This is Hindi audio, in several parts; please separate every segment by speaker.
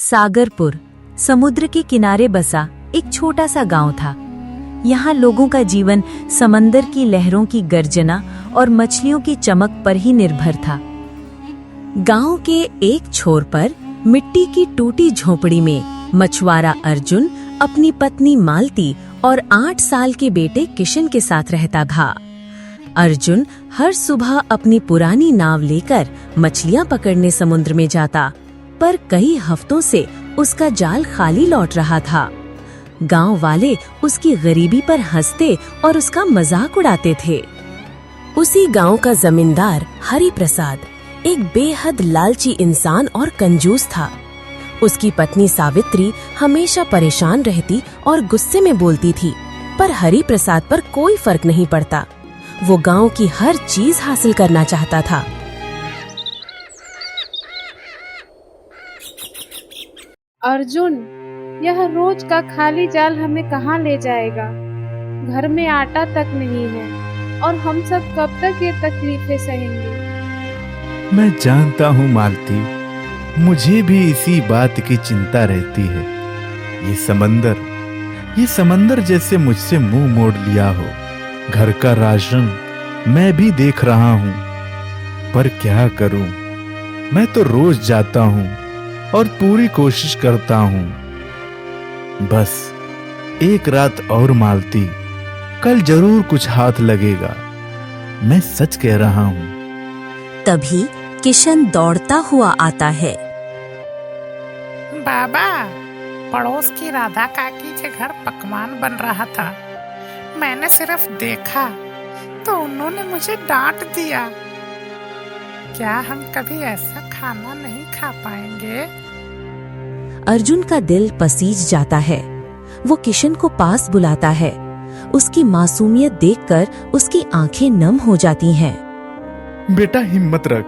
Speaker 1: सागरपुर समुद्र के किनारे बसा एक छोटा सा गांव था। यहाँ लोगों का जीवन समंदर की लहरों की गर्जना और मछलियों की चमक पर ही निर्भर था। गांव के एक छोर पर मिट्टी की टूटी झोपड़ी में मछुआरा अर्जुन अपनी पत्नी मालती और 8 साल के बेटे किशन के साथ रहता था। अर्जुन हर सुबह अपनी पुरानी नाव लेकर मछलियां पकड़ने समुद्र में जाता, पर कई हफ्तों से उसका जाल खाली लौट रहा था। गांव वाले उसकी गरीबी पर हंसते और उसका मजाक उड़ाते थे। उसी गांव का जमींदार हरि प्रसाद एक बेहद लालची इंसान और कंजूस था। उसकी पत्नी सावित्री हमेशा परेशान रहती और गुस्से में बोलती थी, पर हरि प्रसाद पर कोई फर्क नहीं पड़ता। वो गांव की हर चीज हासिल करना चाहता था।
Speaker 2: अर्जुन, यह रोज का खाली जाल हमें कहाँ ले जाएगा? घर में आटा तक नहीं है और हम सब कब तक ये तकलीफें सहेंगे?
Speaker 3: मैं जानता हूँ मालती, मुझे भी इसी बात की चिंता रहती है। ये समंदर जैसे मुझसे मुंह मोड़ लिया हो। घर का राशन मैं भी देख रहा हूँ, पर क्या करूँ? मैं तो रोज जाता हूँ और पूरी कोशिश करता हूँ। बस एक रात और मालती, कल जरूर कुछ हाथ लगेगा। मैं सच कह रहा हूँ।
Speaker 1: तभी किशन दौड़ता हुआ आता है।
Speaker 4: बाबा, पड़ोस की राधा काकी के घर पकवान बन रहा था। मैंने सिर्फ देखा तो उन्होंने मुझे डांट दिया। क्या हम कभी ऐसा खाना नहीं खा पाएंगे?
Speaker 1: अर्जुन का दिल पसीज जाता है। वो किशन को पास बुलाता है। उसकी मासूमियत देखकर उसकी आंखें नम हो जाती हैं।
Speaker 3: बेटा हिम्मत रख,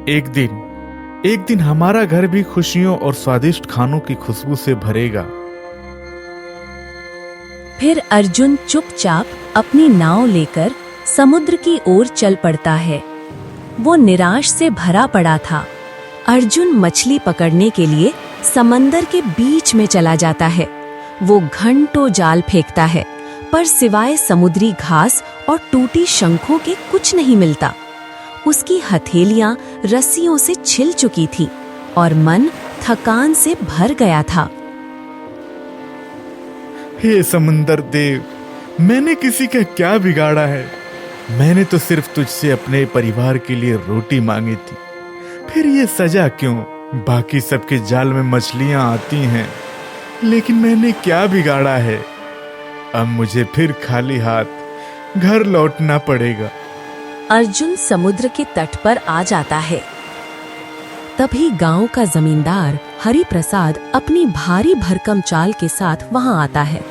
Speaker 3: एक दिन हमारा घर भी खुशियों और स्वादिष्ट खानों की खुशबू से भरेगा।
Speaker 1: फिर अर्जुन चुपचाप अपनी नाव लेकर समुद्र की ओर चल पड़ता है। वो निराश से भरा पड़ा था। अर्जुन मछली पकड़ने के लिए समंदर के बीच में चला जाता है। वो घंटों जाल फेंकता है, पर सिवाय समुद्री घास और टूटी शंखों के कुछ नहीं मिलता। उसकी हथेलियां रस्सियों से छिल चुकी थी और मन थकान से भर गया था।
Speaker 3: हे समुंदर देव, मैंने किसी का क्या बिगाड़ा है? मैंने तो सिर्फ तुझसे अपने परिवार के लिए रोटी मांगी थी, फिर ये सजा क्यों? बाकी सबके जाल में मछलियां आती हैं, लेकिन मैंने क्या बिगाड़ा है? अब मुझे फिर खाली हाथ घर लौटना पड़ेगा।
Speaker 1: अर्जुन समुद्र के तट पर आ जाता है। तभी गांव का जमींदार हरि प्रसाद अपनी भारी भरकम चाल के साथ वहां आता है।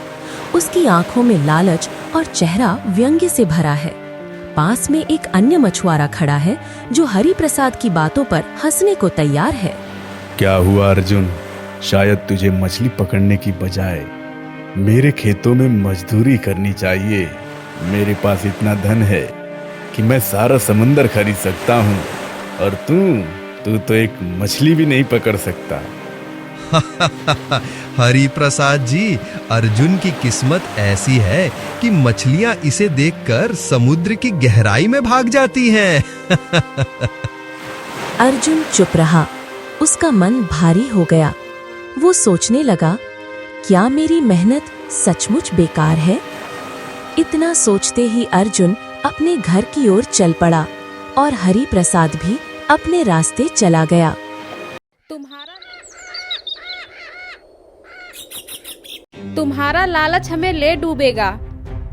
Speaker 1: उसकी आंखों में लालच और चेहरा व्यंग्य से भरा है। पास में एक अन्य मछुआरा खड़ा है जो हरि प्रसाद की बातों पर हंसने को तैयार है।
Speaker 3: क्या हुआ अर्जुन? शायद तुझे मछली पकड़ने की बजाय मेरे खेतों में मजदूरी करनी चाहिए। मेरे पास इतना धन है कि मैं सारा समंदर खरीद सकता हूँ, और तू तो एक मछली भी नहीं पकड़ सकता।
Speaker 5: हरि प्रसाद जी, अर्जुन की किस्मत ऐसी है कि मछलियां इसे देखकर समुद्र की गहराई में भाग जाती हैं।
Speaker 1: अर्जुन चुप रहा। उसका मन भारी हो गया। वो सोचने लगा, क्या मेरी मेहनत सचमुच बेकार है? इतना सोचते ही अर्जुन अपने घर की ओर चल पड़ा और हरि प्रसाद भी अपने रास्ते चला गया।
Speaker 2: तुम्हारा लालच हमें ले डूबेगा।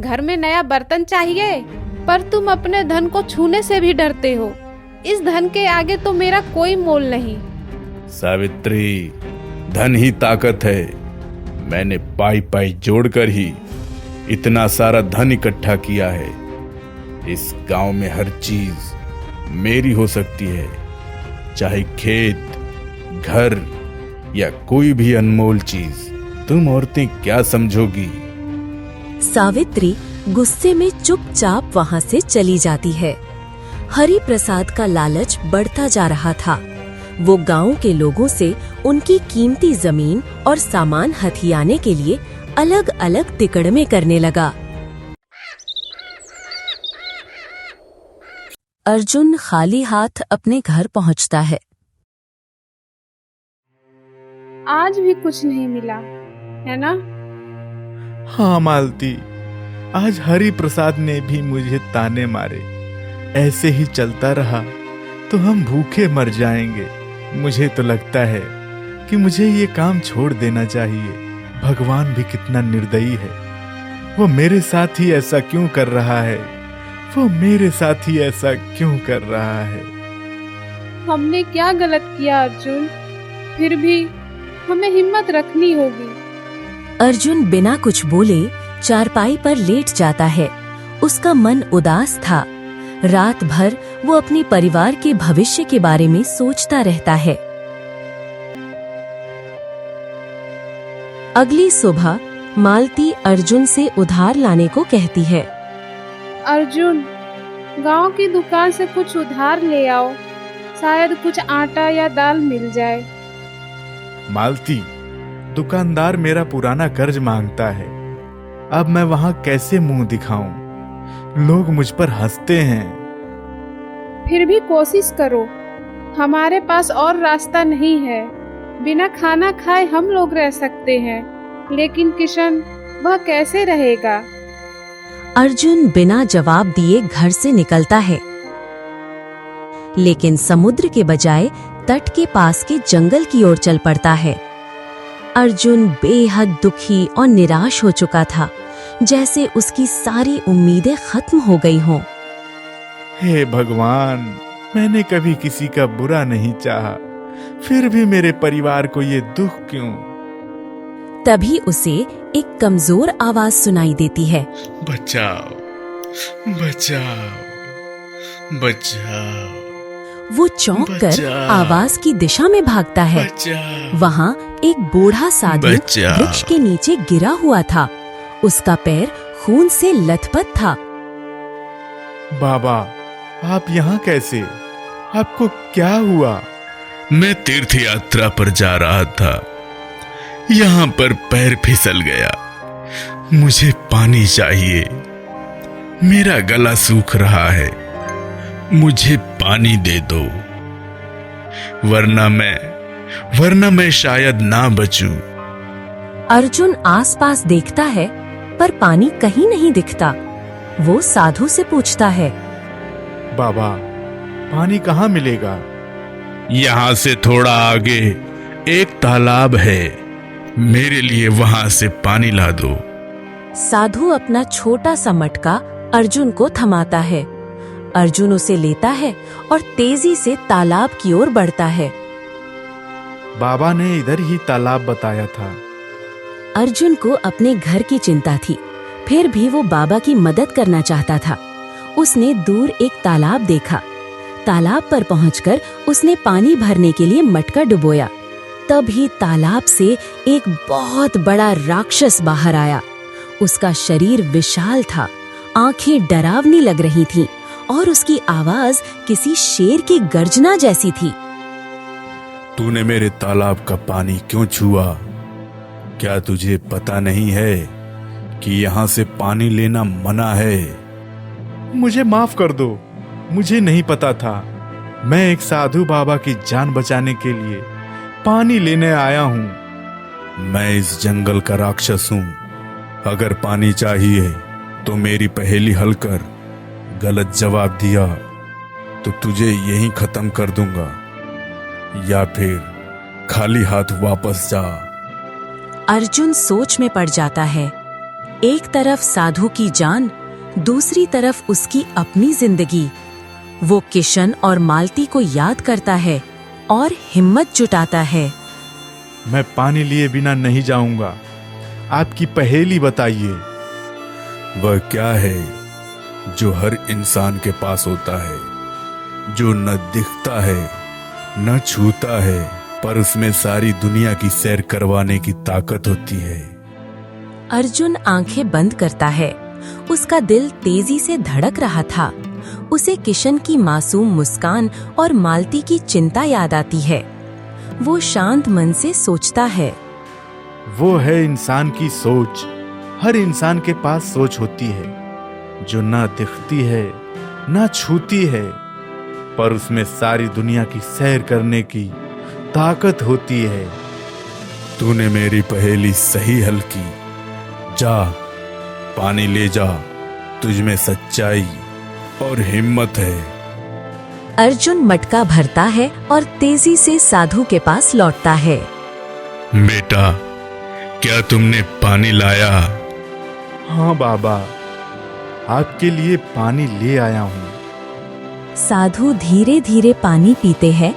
Speaker 2: घर में नया बर्तन चाहिए, पर तुम अपने धन को छूने से भी डरते हो। इस धन के आगे तो मेरा कोई मोल नहीं।
Speaker 3: सावित्री, धन ही ताकत है। मैंने पाई पाई जोड़कर ही इतना सारा धन इकट्ठा किया है। इस गांव में हर चीज मेरी हो सकती है, चाहे खेत, घर या कोई भी अनमोल चीज। तुम औरतें क्या समझोगी?
Speaker 1: सावित्री गुस्से में चुपचाप वहां से चली जाती है। हरि प्रसाद का लालच बढ़ता जा रहा था। वो गांव के लोगों से उनकी कीमती जमीन और सामान हथियाने के लिए अलग अलग तिकड़मे करने लगा। अर्जुन खाली हाथ अपने घर पहुंचता है।
Speaker 2: आज भी कुछ नहीं मिला, है ना?
Speaker 3: हाँ मालती, आज हरि प्रसाद ने भी मुझे ताने मारे। ऐसे ही चलता रहा तो हम भूखे मर जाएंगे। मुझे तो लगता है कि मुझे ये काम छोड़ देना चाहिए। भगवान भी कितना निर्दयी है। वो मेरे साथ ही ऐसा क्यों कर रहा है? वो मेरे साथ ही ऐसा क्यों कर रहा है?
Speaker 2: हमने क्या गलत किया अर्जुन? फिर भी हमें हिम्मत रखनी होगी।
Speaker 1: अर्जुन बिना कुछ बोले चारपाई पर लेट जाता है। उसका मन उदास था। रात भर वो अपने परिवार के भविष्य के बारे में सोचता रहता है। अगली सुबह मालती अर्जुन से उधार लाने को कहती है।
Speaker 2: अर्जुन, गांव की दुकान से कुछ उधार ले आओ, शायद कुछ आटा या दाल मिल जाए।
Speaker 3: मालती, दुकानदार मेरा पुराना कर्ज मांगता है। अब मैं वहां कैसे मुंह दिखाऊं? लोग मुझ पर हंसते हैं।
Speaker 2: फिर भी कोशिश करो, हमारे पास और रास्ता नहीं है। बिना खाना खाए हम लोग रह सकते हैं, लेकिन किशन, वह कैसे रहेगा?
Speaker 1: अर्जुन बिना जवाब दिए घर से निकलता है, लेकिन समुद्र के बजाय तट के पास के जंगल की ओर चल पड़ता है। अर्जुन बेहद दुखी और निराश हो चुका था, जैसे उसकी सारी उम्मीदें खत्म हो गई हों।
Speaker 3: हे भगवान, मैंने कभी किसी का बुरा नहीं चाहा, फिर भी मेरे परिवार को ये दुख क्यों?
Speaker 1: तभी उसे एक कमजोर आवाज सुनाई देती है।
Speaker 3: बचाओ, बचाओ, बचाओ।
Speaker 1: वो चौंक कर आवाज की दिशा में भागता है। वहाँ एक बूढ़ा साधु वृक्ष के नीचे गिरा हुआ था। उसका पैर खून से लथपथ था।
Speaker 3: बाबा, आप यहाँ कैसे? आपको क्या हुआ?
Speaker 6: मैं तीर्थ यात्रा पर जा रहा था। यहाँ पर पैर फिसल गया। मुझे पानी चाहिए। मेरा गला सूख रहा है। मुझे पानी दे दो, वरना मैं शायद ना बचूं।
Speaker 1: अर्जुन आसपास देखता है, पर पानी कहीं नहीं दिखता। वो साधु से पूछता है।
Speaker 3: बाबा, पानी कहाँ मिलेगा?
Speaker 6: यहाँ से थोड़ा आगे एक तालाब है। मेरे लिए वहां से पानी ला दो।
Speaker 1: साधु अपना छोटा सा मटका अर्जुन को थमाता है। अर्जुन उसे लेता है और तेजी से तालाब की ओर बढ़ता है।
Speaker 3: बाबा ने इधर ही तालाब बताया था।
Speaker 1: अर्जुन को अपने घर की चिंता थी, फिर भी वो बाबा की मदद करना चाहता था। उसने दूर एक तालाब देखा। तालाब पर पहुंचकर उसने पानी भरने के लिए मटका डुबोया। तभी तालाब से एक बहुत बड़ा राक्षस बाहर आया। उसका शरीर विशाल था, आंखें डरावनी लग रही थीं और उसकी आवाज किसी शेर की गर्जना जैसी थी।
Speaker 6: तूने मेरे तालाब का पानी क्यों छुआ? क्या तुझे पता नहीं है कि यहाँ से पानी लेना मना है?
Speaker 3: मुझे माफ कर दो, मुझे नहीं पता था। मैं एक साधु बाबा की जान बचाने के लिए पानी लेने आया हूँ।
Speaker 6: मैं इस जंगल का राक्षस हूँ। अगर पानी चाहिए तो मेरी पहेली हल कर। गलत जवाब दिया तो तुझे यहीं खत्म कर दूंगा, या फिर खाली हाथ वापस जा।
Speaker 1: अर्जुन सोच में पड़ जाता है। एक तरफ साधु की जान, दूसरी तरफ उसकी अपनी जिंदगी। वो किशन और मालती को याद करता है और हिम्मत जुटाता है।
Speaker 3: मैं पानी लिए बिना नहीं जाऊंगा। आपकी पहेली बताइए।
Speaker 6: वह क्या है जो हर इंसान के पास होता है, जो न दिखता है न छूता है, पर उसमें सारी दुनिया की सैर करवाने की ताकत होती है?
Speaker 1: अर्जुन आंखें बंद करता है। उसका दिल तेजी से धड़क रहा था। उसे किशन की मासूम मुस्कान और मालती की चिंता याद आती है। वो शांत मन से सोचता है,
Speaker 3: वो है इंसान की सोच। हर इंसान के पास सोच होती है जो ना दिखती है ना छूती है, पर उसमें सारी दुनिया की सैर करने की ताकत होती है।
Speaker 6: तूने मेरी पहेली सही हल की। जा, पानी ले जा। तुझ में सच्चाई और हिम्मत है।
Speaker 1: अर्जुन मटका भरता है और तेजी से साधु के पास लौटता है।
Speaker 6: बेटा, क्या तुमने पानी लाया?
Speaker 3: हाँ बाबा, आपके लिए पानी ले आया हूँ।
Speaker 1: साधु धीरे धीरे पानी पीते हैं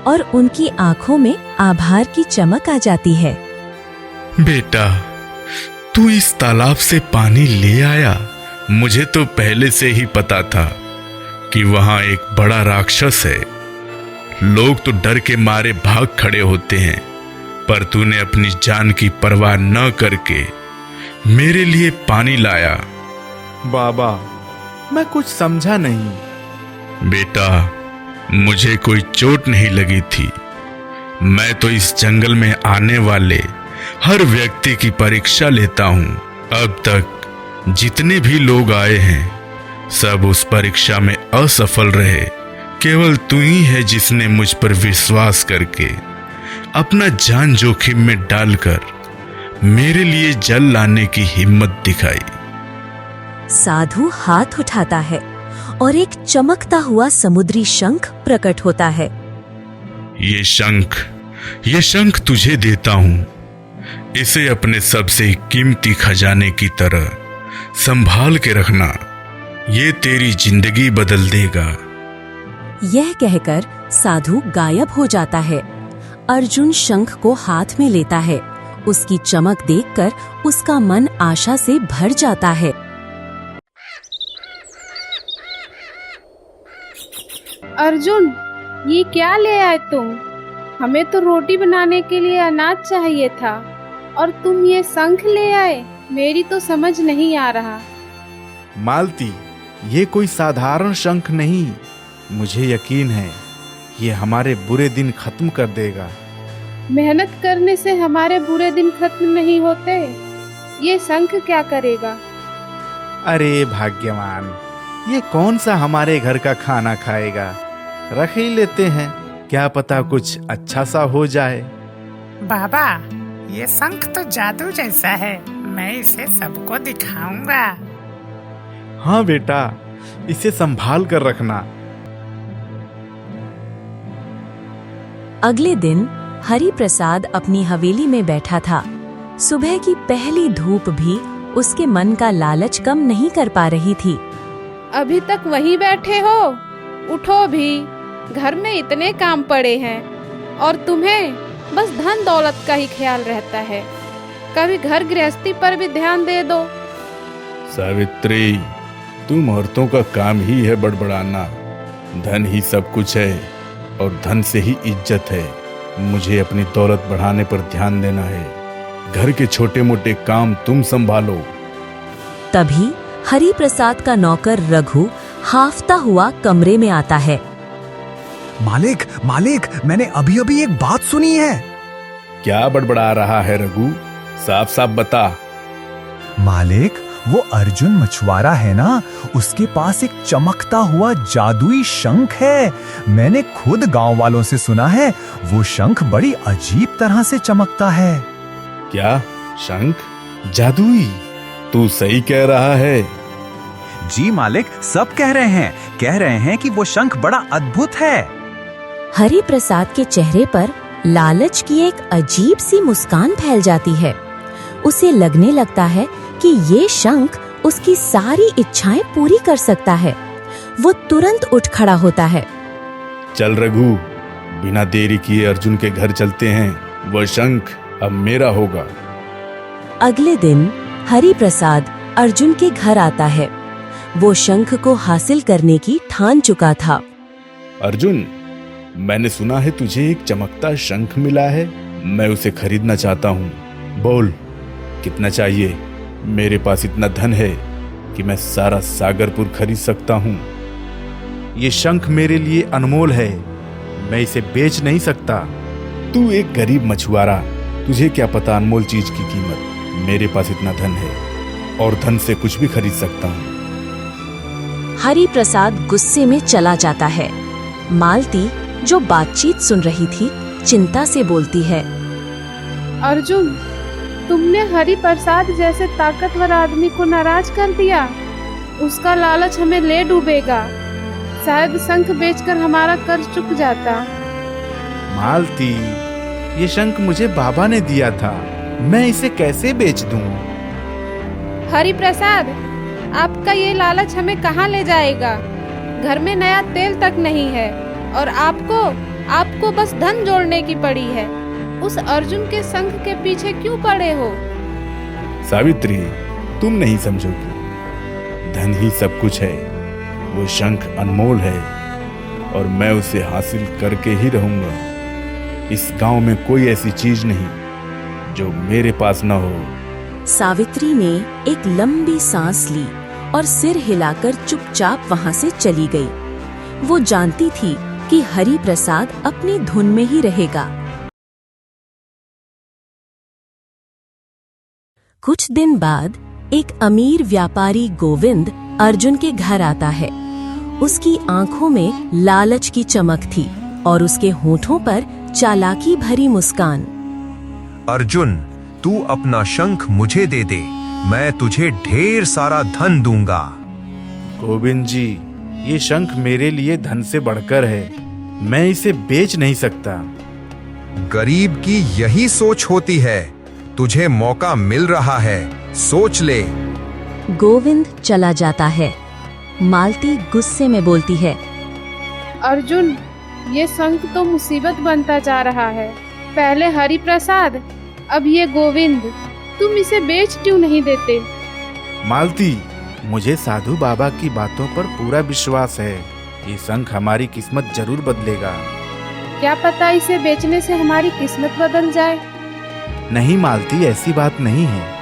Speaker 1: और उनकी आंखों में आभार की चमक आ जाती है।
Speaker 6: बेटा, तू इस तालाब से पानी ले आया। मुझे तो पहले से ही पता था कि वहां एक बड़ा राक्षस है। लोग तो डर के मारे भाग खड़े होते हैं, पर तूने अपनी जान की परवाह न करके मेरे लिए पानी लाया।
Speaker 3: बाबा, मैं कुछ समझा नहीं।
Speaker 6: बेटा, मुझे कोई चोट नहीं लगी थी। मैं तो इस जंगल में आने वाले हर व्यक्ति की परीक्षा लेता हूं। अब तक जितने भी लोग आए हैं सब उस परीक्षा में असफल रहे। केवल तू ही है जिसने मुझ पर विश्वास करके अपना जान जोखिम में डालकर मेरे लिए जल लाने की हिम्मत दिखाई।
Speaker 1: साधु हाथ उठाता है और एक चमकता हुआ समुद्री शंख प्रकट होता है।
Speaker 6: ये शंख तुझे देता हूं। इसे अपने सबसे कीमती खजाने की तरह संभाल के रखना। ये तेरी जिंदगी बदल देगा।
Speaker 1: यह कहकर साधु गायब हो जाता है। अर्जुन शंख को हाथ में लेता है। उसकी चमक देखकर उसका मन आशा से भर जाता है।
Speaker 2: अर्जुन, ये क्या ले आए तुम? हमें तो रोटी बनाने के लिए अनाज चाहिए था और तुम ये शंख ले आए। मेरी तो समझ नहीं आ रहा।
Speaker 3: मालती, ये कोई साधारण शंख नहीं। मुझे यकीन है ये हमारे बुरे दिन खत्म कर देगा।
Speaker 2: मेहनत करने से हमारे बुरे दिन खत्म नहीं होते। ये शंख क्या करेगा?
Speaker 3: अरे भाग्यवान, ये कौन सा हमारे घर का खाना खाएगा? रख ही लेते हैं, क्या पता कुछ अच्छा सा हो जाए।
Speaker 4: बाबा, ये शंख तो जादू जैसा है। मैं इसे सबको दिखाऊंगा।
Speaker 3: हाँ बेटा, इसे संभाल कर रखना।
Speaker 1: अगले दिन हरि प्रसाद अपनी हवेली में बैठा था। सुबह की पहली धूप भी उसके मन का लालच कम नहीं कर पा रही थी।
Speaker 2: अभी तक वहीं बैठे हो? उठो भी, घर में इतने काम पड़े हैं और तुम्हें बस धन दौलत का ही ख्याल रहता है। कभी घर गृहस्थी पर भी ध्यान दे दो।
Speaker 6: सावित्री, तुम औरतों का काम ही है बड़बड़ाना। धन ही सब कुछ है और धन से ही इज्जत है। मुझे अपनी दौलत बढ़ाने पर ध्यान देना है। घर के छोटे मोटे काम तुम संभालो।
Speaker 1: तभी हरि प्रसाद का नौकर रघु हाफता हुआ कमरे में आता है।
Speaker 7: मालिक, मालिक, मैंने अभी अभी एक बात सुनी है।
Speaker 6: क्या बड़बड़ा रहा है रघु? साफ साफ बता।
Speaker 7: मालिक, वो अर्जुन मछुआरा है ना, उसके पास एक चमकता हुआ जादुई शंख है। मैंने खुद गांव वालों से सुना है, वो शंख बड़ी अजीब तरह से चमकता है।
Speaker 6: क्या शंख जादुई? तू सही कह रहा है।
Speaker 7: जी मालिक, सब कह रहे हैं कि वो शंख बड़ा अद्भुत है।
Speaker 1: हरि प्रसाद के चेहरे पर लालच की एक अजीब सी मुस्कान फैल जाती है। उसे लगने लगता है कि ये शंख उसकी सारी इच्छाएं पूरी कर सकता है। वो तुरंत उठ खड़ा होता है।
Speaker 6: चल रघु, बिना देरी किए अर्जुन के घर चलते हैं। वह शंख अब मेरा होगा।
Speaker 1: अगले दिन हरि प्रसाद अर्जुन के घर आता है। वो शंख को हासिल करने की ठान चुका था।
Speaker 6: अर्जुन, मैंने सुना है तुझे एक चमकता शंख मिला है। मैं उसे खरीदना चाहता हूँ। बोल, कितना चाहिए? मेरे पास इतना धन है कि मैं सारा सागरपुर खरीद सकता हूँ।
Speaker 3: ये शंख मेरे लिए अनमोल है, मैं इसे बेच नहीं सकता। तू एक गरीब मछुआरा, तुझे क्या पता अनमोल चीज की कीमत। मेरे पास इतना धन है और धन से कुछ भी खरीद सकता हूँ।
Speaker 1: हरि प्रसाद गुस्से में चला जाता है। मालती, जो बातचीत सुन रही थी, चिंता से बोलती है।
Speaker 2: अर्जुन, तुमने हरि प्रसाद जैसे ताकतवर आदमी को नाराज कर दिया। उसका लालच हमें ले डूबेगा। शायद शंख बेचकर हमारा कर्ज चुक जाता।
Speaker 3: मालती, ये शंख मुझे बाबा ने दिया था, मैं इसे कैसे बेच दूं?
Speaker 2: हरि प्रसाद, आपका ये लालच हमें कहाँ ले जाएगा? घर में नया तेल तक नहीं है और आपको बस धन जोड़ने की पड़ी है। उस अर्जुन के शंख के पीछे क्यों पड़े हो?
Speaker 3: सावित्री, तुम नहीं समझोगी। धन ही सब कुछ है। वो शंख अनमोल है और मैं उसे हासिल करके ही रहूंगा। इस गांव में कोई ऐसी चीज नहीं जो मेरे पास न हो।
Speaker 1: सावित्री ने एक लंबी सांस ली और सिर हिलाकर चुपचाप वहां से चली गई। वो जानती थी कि हरि प्रसाद अपनी धुन में ही रहेगा। कुछ दिन बाद एक अमीर व्यापारी गोविंद अर्जुन के घर आता है। उसकी आंखों में लालच की चमक थी और उसके होठों पर चालाकी भरी मुस्कान।
Speaker 5: अर्जुन, तू अपना शंख मुझे दे दे, मैं तुझे ढेर सारा धन दूंगा।
Speaker 3: गोविंद जी, ये शंख मेरे लिए धन से बढ़कर है, मैं इसे बेच नहीं सकता।
Speaker 5: गरीब की यही सोच होती है। तुझे मौका मिल रहा है, सोच ले।
Speaker 1: गोविंद चला जाता है। मालती गुस्से में बोलती है।
Speaker 2: अर्जुन, ये शंख तो मुसीबत बनता जा रहा है। पहले हरि प्रसाद, अब ये गोविंद। तुम इसे बेच क्यों नहीं देते?
Speaker 3: मालती, मुझे साधु बाबा की बातों पर पूरा विश्वास है। ये शंख हमारी किस्मत जरूर बदलेगा।
Speaker 2: क्या पता इसे बेचने से हमारी किस्मत बदल जाए।
Speaker 3: नहीं मालती, ऐसी बात नहीं है।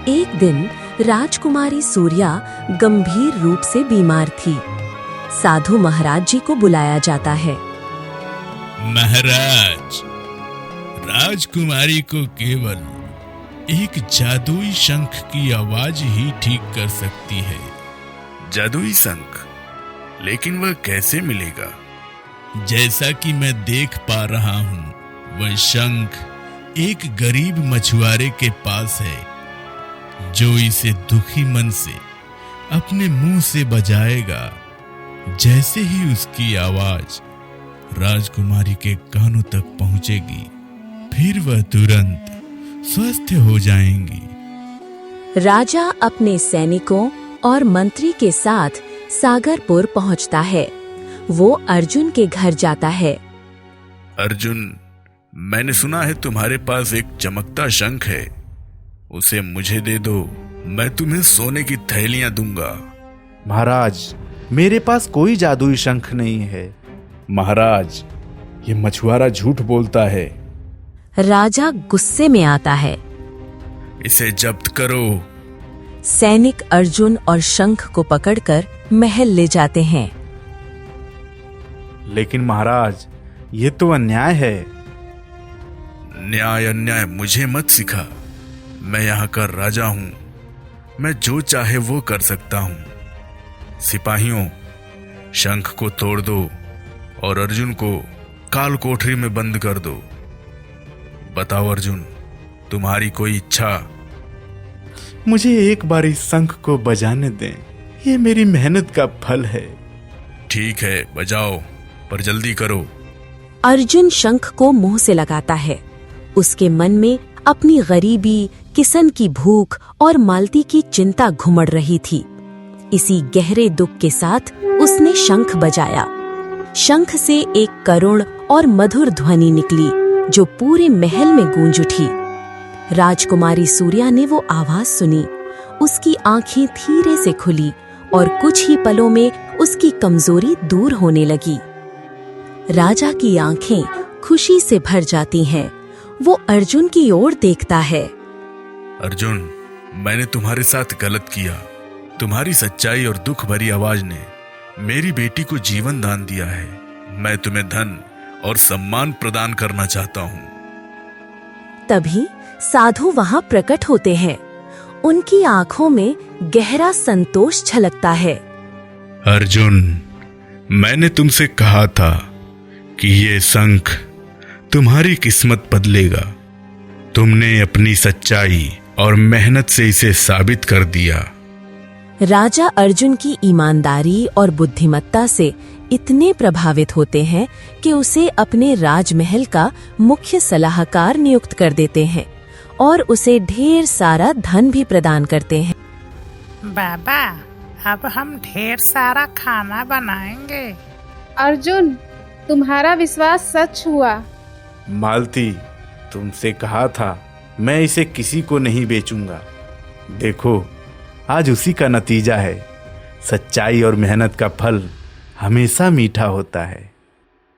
Speaker 1: एक दिन राजकुमारी सूर्या गंभीर रूप से बीमार थी। साधु महाराज जी को बुलाया जाता है।
Speaker 8: महाराज, राजकुमारी को केवल एक जादुई शंख की आवाज ही ठीक कर सकती है।
Speaker 6: जादुई शंख? लेकिन वह कैसे मिलेगा?
Speaker 8: जैसा कि मैं देख पा रहा हूँ, वह शंख एक गरीब मछुआरे के पास है, जो इसे दुखी मन से अपने मुंह से बजाएगा। जैसे ही उसकी आवाज राजकुमारी के कानों तक पहुंचेगी, फिर वह तुरंत स्वस्थ हो जाएंगी।
Speaker 1: राजा अपने सैनिकों और मंत्री के साथ सागरपुर पहुंचता है। वो अर्जुन के घर जाता है।
Speaker 6: अर्जुन, मैंने सुना है तुम्हारे पास एक चमकता शंख है, उसे मुझे दे दो, मैं तुम्हें सोने की थैलियां दूंगा।
Speaker 3: महाराज, मेरे पास कोई जादुई शंख नहीं है। महाराज, ये मछुआरा झूठ बोलता है।
Speaker 1: राजा गुस्से में आता है।
Speaker 6: इसे जब्त करो।
Speaker 1: सैनिक अर्जुन और शंख को पकड़कर महल ले जाते हैं।
Speaker 3: लेकिन महाराज, ये तो अन्याय है।
Speaker 6: न्याय अन्याय मुझे मत सिखा। मैं यहाँ का राजा हूँ, मैं जो चाहे वो कर सकता हूँ। सिपाहियों, शंख को तोड़ दो और अर्जुन को काल कोठरी में बंद कर दो। बताओ अर्जुन, तुम्हारी कोई इच्छा?
Speaker 3: मुझे एक बार इस शंख को बजाने दें, ये मेरी मेहनत का फल है।
Speaker 6: ठीक है, बजाओ, पर जल्दी करो।
Speaker 1: अर्जुन शंख को मुंह से लगाता है। उसके मन में अपनी गरीबी, किसन की भूख और मालती की चिंता घुमड़ रही थी। इसी गहरे दुख के साथ उसने शंख बजाया। शंख से एक करुण और मधुर ध्वनि निकली, जो पूरे महल में गूंज उठी। राजकुमारी सूर्या ने वो आवाज सुनी। उसकी आंखें धीरे से खुली और कुछ ही पलों में उसकी कमजोरी दूर होने लगी। राजा की आंखें खुशी से भर जाती हैं। वो अर्जुन की ओर देखता है।
Speaker 6: अर्जुन, मैंने तुम्हारे साथ गलत किया। तुम्हारी सच्चाई और दुख भरी आवाज ने मेरी बेटी को जीवन दान दिया है। मैं तुम्हें धन और सम्मान प्रदान करना चाहता हूँ।
Speaker 1: तभी साधु वहां प्रकट होते हैं। उनकी आंखों में गहरा संतोष झलकता है।
Speaker 8: अर्जुन, मैंने तुमसे कहा था कि ये शंख तुम्हारी किस्मत बदलेगा। तुमने अपनी सच्चाई और मेहनत से इसे साबित कर दिया।
Speaker 1: राजा अर्जुन की ईमानदारी और बुद्धिमत्ता से इतने प्रभावित होते हैं कि उसे अपने राजमहल का मुख्य सलाहकार नियुक्त कर देते हैं और उसे ढेर सारा धन भी प्रदान करते हैं।
Speaker 4: बाबा, अब हम ढेर सारा खाना बनाएंगे।
Speaker 2: अर्जुन, तुम्हारा विश्वास सच हुआ।
Speaker 3: मालती, तुमसे कहा था मैं इसे किसी को नहीं बेचूंगा। देखो, आज उसी का नतीजा है। सच्चाई और मेहनत का फल हमेशा मीठा होता है।